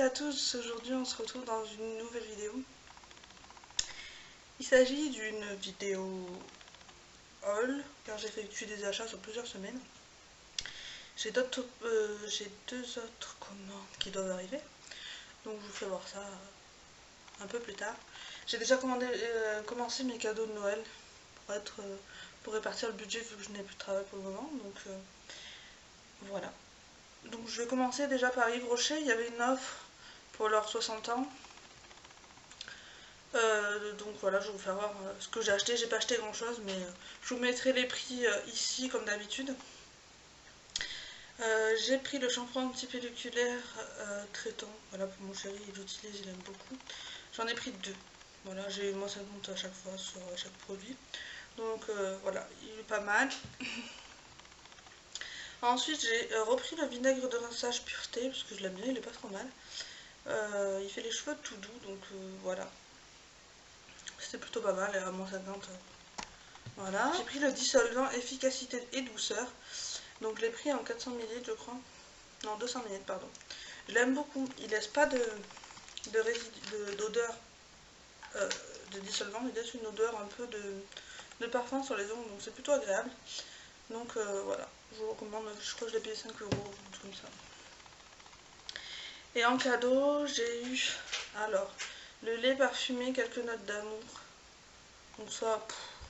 à tous, aujourd'hui on se retrouve dans une nouvelle vidéo. Il s'agit d'une vidéo haul, car j'ai effectué des achats sur plusieurs semaines. J'ai deux autres commandes qui doivent arriver, donc je vous fais voir ça un peu plus tard. J'ai déjà commencé mes cadeaux de Noël pour répartir le budget vu que je n'ai plus de travail pour le moment, donc voilà. Donc je vais commencer déjà par Yves Rocher. Il y avait une offre pour leurs 60 ans. Donc voilà, je vais vous faire voir ce que j'ai acheté. J'ai pas acheté grand chose, mais je vous mettrai les prix ici comme d'habitude. J'ai pris le shampoing anti-pelliculaire traitant. Voilà, pour mon chéri, il l'utilise, il aime beaucoup. J'en ai pris deux. Voilà, j'ai eu moins 50 à chaque fois sur chaque produit. Donc voilà, il est pas mal. Ensuite, j'ai repris le vinaigre de rinçage pureté, parce que je l'aime bien, il est pas trop mal. Il fait les cheveux tout doux, donc voilà. C'était plutôt pas mal, à moins 50. Voilà. J'ai pris le dissolvant efficacité et douceur. Donc je l'ai pris en 400 ml, je crois. Non, 200 ml, pardon. Je l'aime beaucoup. Il laisse pas d'odeur de dissolvant, il laisse une odeur un peu de parfum sur les ongles, donc c'est plutôt agréable. Donc voilà, je vous recommande, je crois que je l'ai payé 5 €, un truc comme ça. Et en cadeau, j'ai eu, alors, le lait parfumé, quelques notes d'amour. Donc ça,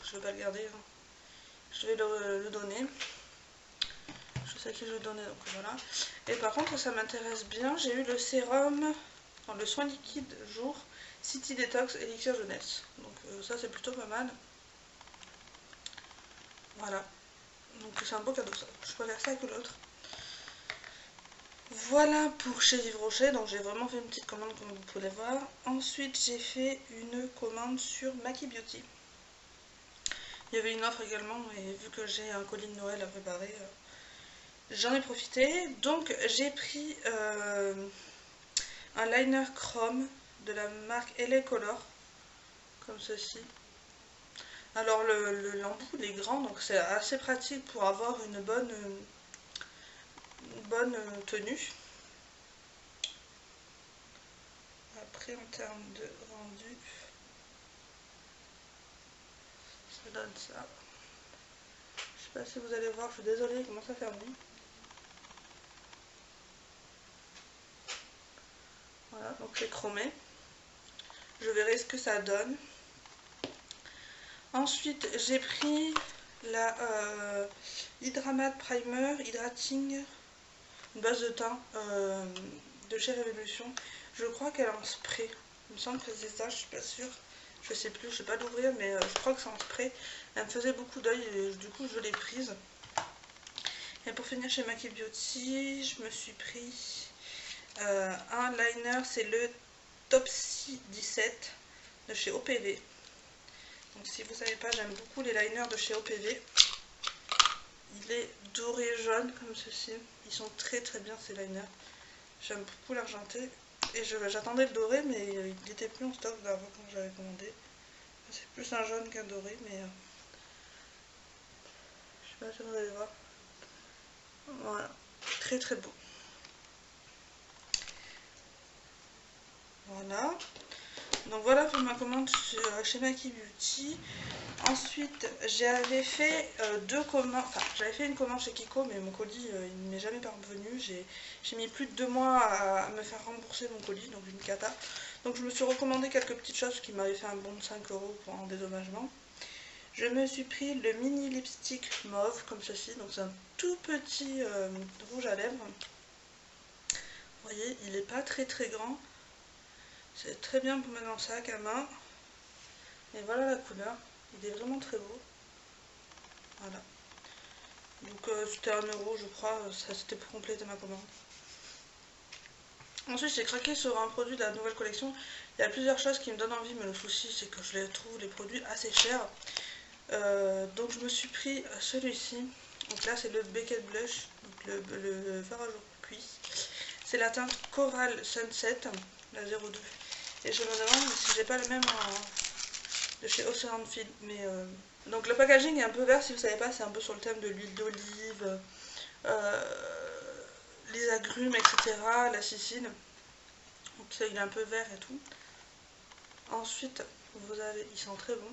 je vais pas le garder, hein. Je vais le donner. Je sais à qui je vais le donner, donc voilà. Et par contre, ça m'intéresse bien, j'ai eu le sérum, le soin liquide jour, City Detox Elixir Jeunesse. Donc ça, c'est plutôt pas mal. Voilà. Donc c'est un beau cadeau ça. Je préfère ça que l'autre. Voilà pour chez Yves Rocher. Donc j'ai vraiment fait une petite commande comme vous pouvez voir. Ensuite j'ai fait une commande sur Maki Beauty. Il y avait une offre également et vu que j'ai un colis de Noël à préparer, j'en ai profité. Donc j'ai pris un liner chrome de la marque LA Color. Comme ceci. Alors l'embout il est grand, donc c'est assez pratique pour avoir une bonne tenue. Après en termes de rendu, ça donne ça. Je sais pas si vous allez voir, je suis désolée, il commence à faire nuit. Voilà, donc c'est chromé. Je verrai ce que ça donne. Ensuite j'ai pris la Hydramat Primer Hydrating, une base de teint de chez Révolution. Je crois qu'elle est en spray. Il me semble que c'est ça, je suis pas sûre. Je sais plus, je sais pas l'ouvrir, mais je crois que c'est en spray. Elle me faisait beaucoup d'œil et du coup je l'ai prise. Et pour finir chez Maki Beauty, je me suis pris un liner, c'est le Topsy 17 de chez OPV. Donc si vous savez pas, j'aime beaucoup les liners de chez OPV. Il est doré jaune comme ceci. Ils sont très très bien ces liners. J'aime beaucoup l'argenté. Et j'attendais le doré, mais il n'était plus en stock d'avant quand j'avais commandé. C'est plus un jaune qu'un doré, mais je sais pas si vous allez voir. Voilà, très très beau. Voilà. Donc voilà pour ma commande chez Maki Beauty. Ensuite, j'avais fait j'avais fait une commande chez Kiko, mais mon colis il ne m'est jamais parvenu. J'ai mis plus de 2 mois à me faire rembourser mon colis, donc une cata. Donc je me suis recommandé quelques petites choses qui m'avaient fait un bon de 5 € pour un dédommagement. Je me suis pris le mini lipstick mauve comme ceci, donc c'est un tout petit rouge à lèvres. Vous voyez, il n'est pas très très grand. C'est très bien pour mettre dans le sac à main. Et voilà la couleur. Il est vraiment très beau. Voilà. Donc c'était 1 € je crois. Ça c'était pour compléter ma commande. Ensuite j'ai craqué sur un produit de la nouvelle collection. Il y a plusieurs choses qui me donnent envie, mais le souci c'est que je les trouve les produits assez chers. Donc je me suis pris celui-ci. Donc là c'est le Beckett Blush, donc le fard à jour cuisse. C'est la teinte Coral Sunset, la 02. Et je me demande si j'ai pas le même de chez Ocean Field. Mais donc le packaging est un peu vert, si vous savez pas, c'est un peu sur le thème de l'huile d'olive, les agrumes, etc. La Sicile. Tu sais, il est un peu vert et tout. Ensuite, vous avez, il sent très bon.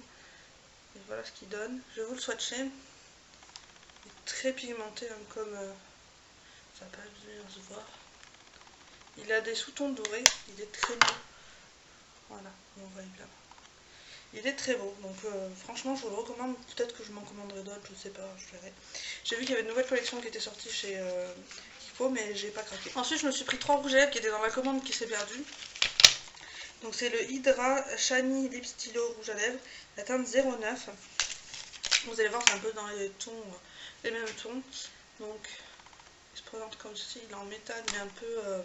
Et voilà ce qu'il donne. Je vais vous le swatcher. Il est très pigmenté, hein, comme ça va pas bien se voir. Il a des sous-tons dorés. Il est très beau. Voilà, on voit bien. Il est très beau, donc franchement je vous le recommande. Peut-être que je m'en commanderai d'autres, je sais pas, je verrai. J'ai vu qu'il y avait une nouvelle collection qui était sortie chez Kiko, mais j'ai pas craqué. Ensuite je me suis pris 3 rouges à lèvres qui étaient dans la commande qui s'est perdue. Donc c'est le Hydra Shiny Lip Stylo rouge à lèvres, la teinte 09. Vous allez voir, c'est un peu dans les tons, les mêmes tons. Donc il se présente comme ceci, il est en métal, mais un peu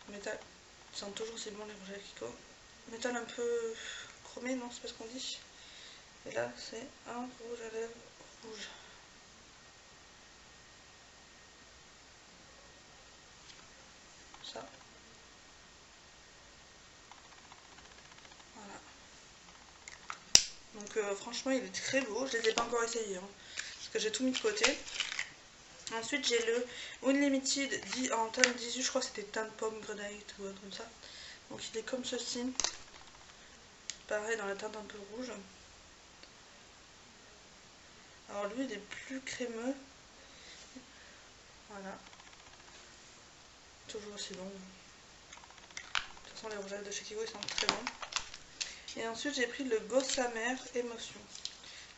métal. Ça sent toujours c'est bon les rouges à lèvres Kiko. Métal un peu chromé, non, c'est pas ce qu'on dit. Et là, c'est un rouge à lèvres rouge. Ça. Voilà. Donc franchement, il est très beau. Je les ai pas encore essayés, hein, parce que j'ai tout mis de côté. Ensuite, j'ai le Unlimited en teinte 18, je crois que c'était teinte pomme grenade ou autre comme ça. Donc il est comme ceci. Pareil, dans la teinte un peu rouge. Alors lui, il est plus crémeux. Voilà. Toujours aussi bon. De toute façon, les rouges à lèvres de chez Kiko, ils sont très bons. Et ensuite, j'ai pris le Gossamer Émotion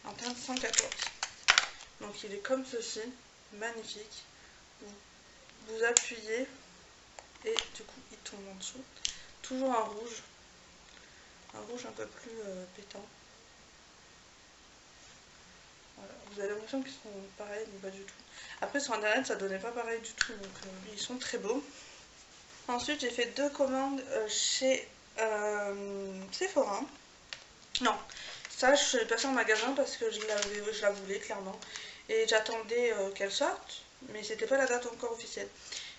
en teinte 114. Donc il est comme ceci, magnifique. Vous appuyez et du coup il tombe en dessous. Toujours un rouge un peu plus pétant. Voilà. Vous avez l'impression qu'ils sont pareils, mais pas du tout. Après sur internet ça donnait pas pareil du tout, donc ils sont très beaux. Ensuite j'ai fait 2 commandes chez Sephora. Non, ça je suis passée en magasin parce que je la voulais clairement. Et j'attendais qu'elle sorte, mais c'était pas la date encore officielle.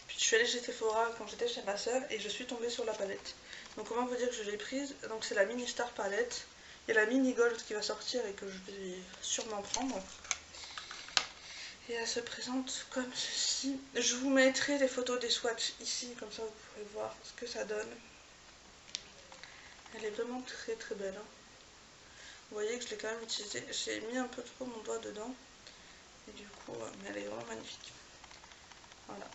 Puis je suis allée chez Sephora quand j'étais chez ma soeur et je suis tombée sur la palette. Donc comment vous dire que je l'ai prise? Donc c'est la Mini Star palette. Il y a la Mini Gold qui va sortir et que je vais sûrement prendre. Et elle se présente comme ceci. Je vous mettrai les photos des swatchs ici, comme ça vous pourrez voir ce que ça donne. Elle est vraiment très très belle, hein. Vous voyez que je l'ai quand même utilisée. J'ai mis un peu trop mon doigt dedans. Et du coup, mais elle est vraiment magnifique. Voilà.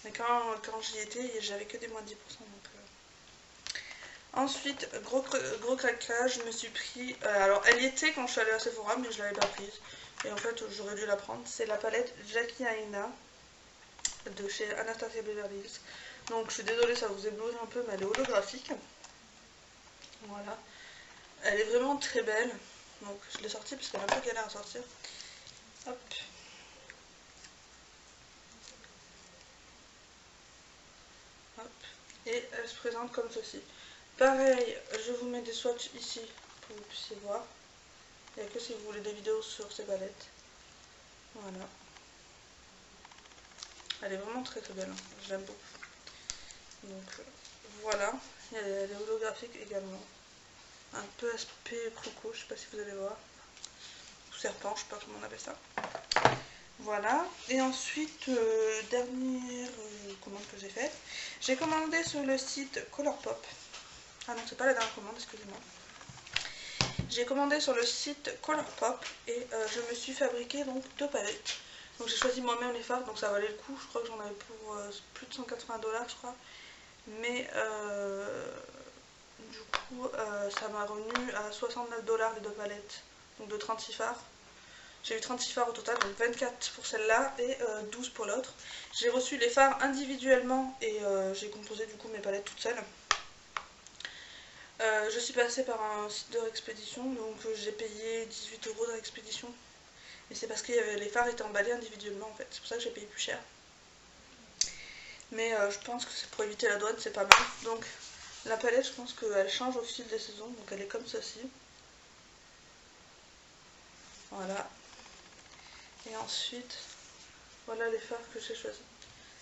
Mais quand j'y étais, j'avais que des moins de 10%. Donc, Ensuite, gros craquage, je me suis pris... alors, elle y était quand je suis allée à Sephora, mais je l'avais pas prise. Et en fait, j'aurais dû la prendre. C'est la palette Jackie Aina de chez Anastasia Beverly Hills. Donc, je suis désolée, ça vous éblouit un peu, mais elle est holographique. Voilà. Elle est vraiment très belle. Donc, je l'ai sortie parce qu'elle est un peu galère à sortir. Hop. Hop. Et elle se présente comme ceci. Pareil, je vous mets des swatchs ici pour que vous puissiez voir. Il n'y a que si vous voulez des vidéos sur ces palettes. Voilà. Elle est vraiment très très belle, hein. Je l'aime beaucoup. Donc voilà, elle est holographique également. Un peu aspect croco, je sais pas si vous allez voir. Ou serpent, je sais pas comment on appelle ça. Voilà. Et ensuite, dernière commande que j'ai faite. J'ai commandé sur le site Colourpop. Ah non, c'est pas la dernière commande, excusez-moi. J'ai commandé sur le site Colourpop et je me suis fabriqué donc 2 palettes. Donc j'ai choisi moi-même les fards, donc ça valait le coup. Je crois que j'en avais pour plus de 180 $, je crois. Mais du coup, ça m'a revenu à 69 $ les 2 palettes. Donc de 36 fards. J'ai eu 36 fards au total, donc 24 pour celle-là et 12 pour l'autre. J'ai reçu les fards individuellement et j'ai composé du coup mes palettes toutes seules. Je suis passée par un site de réexpédition, donc j'ai payé 18 € de réexpédition. Mais c'est parce que les fards étaient emballés individuellement en fait, c'est pour ça que j'ai payé plus cher. Mais je pense que c'est pour éviter la douane, c'est pas mal. Donc la palette, je pense qu'elle change au fil des saisons, donc elle est comme ceci. Voilà. Et ensuite, voilà les fards que j'ai choisis.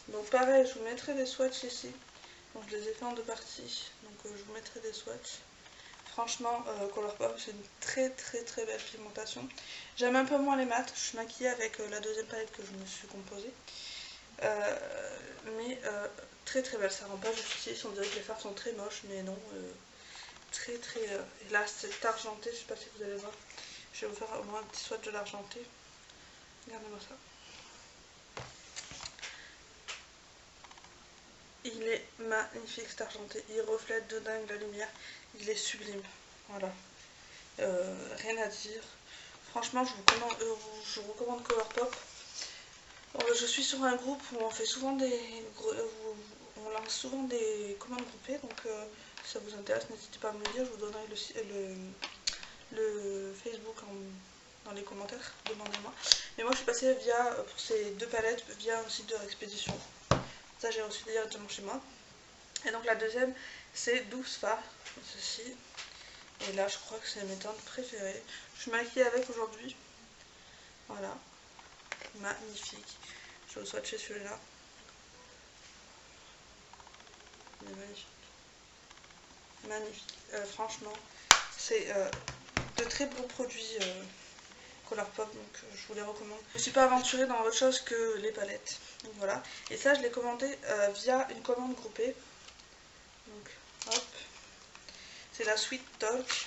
Donc pareil, je vous mettrai des swatchs ici. Donc je les ai fait en 2 parties, donc je vous mettrai des swatchs. Franchement, Colourpop, c'est une très très très belle pigmentation. J'aime un peu moins les mats, je suis maquillée avec la deuxième palette que je me suis composée. Mais très très belle, ça rend pas justice, on dirait que les fards sont très moches, mais non, très très... Et là c'est argenté, je sais pas si vous allez voir, je vais vous faire au moins un petit swatch de l'argenté, regardez-moi ça. Il est magnifique cet argenté, il reflète de dingue la lumière, il est sublime, voilà, rien à dire. Franchement je vous recommande Colourpop. Je suis sur un groupe où on fait souvent on lance souvent des commandes groupées, donc si ça vous intéresse n'hésitez pas à me le dire, je vous donnerai le Facebook dans les commentaires, demandez-moi. Mais moi je suis passée pour ces deux palettes via un site de réexpédition. Ça j'ai reçu directement chez moi. Et donc la deuxième c'est 12 Fa, ceci. Et là je crois que c'est mes teintes préférées. Je suis maquillée avec aujourd'hui. Voilà. Magnifique. Je vais vous swatcher celui-là. Il est magnifique. Magnifique. Franchement, c'est de très bons produits Colourpop, donc je vous les recommande. Je ne me suis pas aventurée dans autre chose que les palettes. Donc voilà. Et ça, je l'ai commandé via une commande groupée. Donc, hop. C'est la Sweet Talk.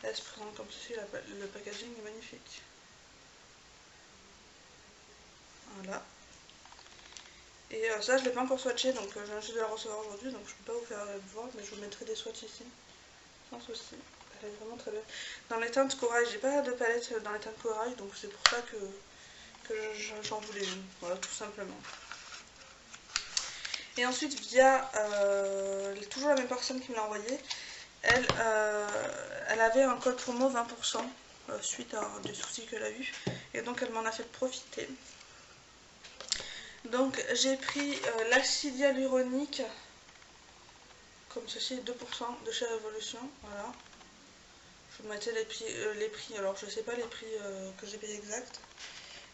Elle se présente comme ceci, le packaging est magnifique. Voilà. Et ça, je ne l'ai pas encore swatché, donc je viens juste de la recevoir aujourd'hui, donc je ne peux pas vous faire voir, mais je vous mettrai des swatchs ici, sans souci. Elle est vraiment très belle. Dans les teintes corail, j'ai pas de palette dans les teintes corail, donc c'est pour ça que j'en voulais une, voilà, tout simplement. Et ensuite, via toujours la même personne qui me l'a envoyé, elle avait un code promo 20% suite à des soucis qu'elle a eu, et donc elle m'en a fait profiter. Donc j'ai pris l'acide hyaluronique, comme ceci, 2% de chez Révolution, voilà. Je vous mettrai les prix, alors je sais pas les prix que j'ai payé exact,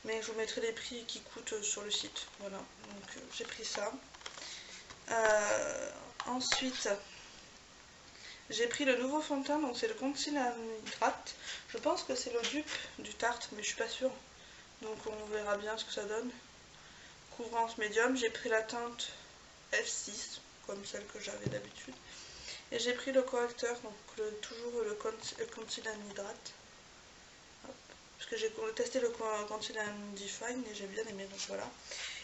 mais je vous mettrai les prix qui coûtent sur le site, voilà. Donc j'ai pris ça. Ensuite, j'ai pris le nouveau fond de teint, donc c'est le Concealer Hydrate. Je pense que c'est le dupe du Tarte, mais je suis pas sûre. Donc on verra bien ce que ça donne. Couvrance médium, j'ai pris la teinte F6, comme celle que j'avais d'habitude. Et j'ai pris le correcteur, donc toujours le Concealer Hydrate. Hop. Parce que j'ai testé le Concealer Define et j'ai bien aimé, donc voilà.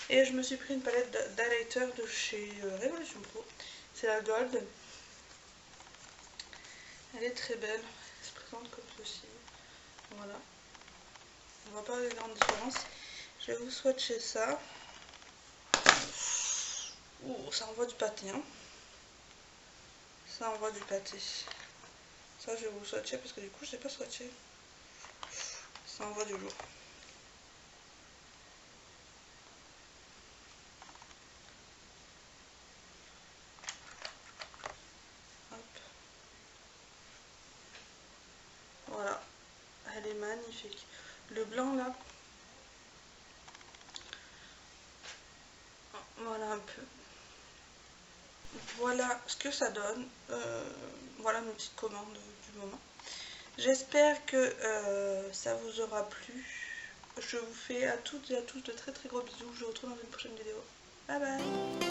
Et je me suis pris une palette d'highlighter de chez Révolution Pro. C'est la Gold. Elle est très belle. Elle se présente comme ceci. Voilà. On voit pas les grandes différences. Je vais vous swatcher ça. Ouh, ça envoie du pâté, hein. Ça envoie du pâté. Ça, je vais vous swatcher parce que du coup, je n'ai pas swatché. Ça envoie du lourd. Hop. Voilà. Elle est magnifique. Le blanc là. Voilà un peu. Voilà ce que ça donne. Voilà mes petites commandes du moment. J'espère que ça vous aura plu. Je vous fais à toutes et à tous de très très gros bisous. Je vous retrouve dans une prochaine vidéo. Bye bye.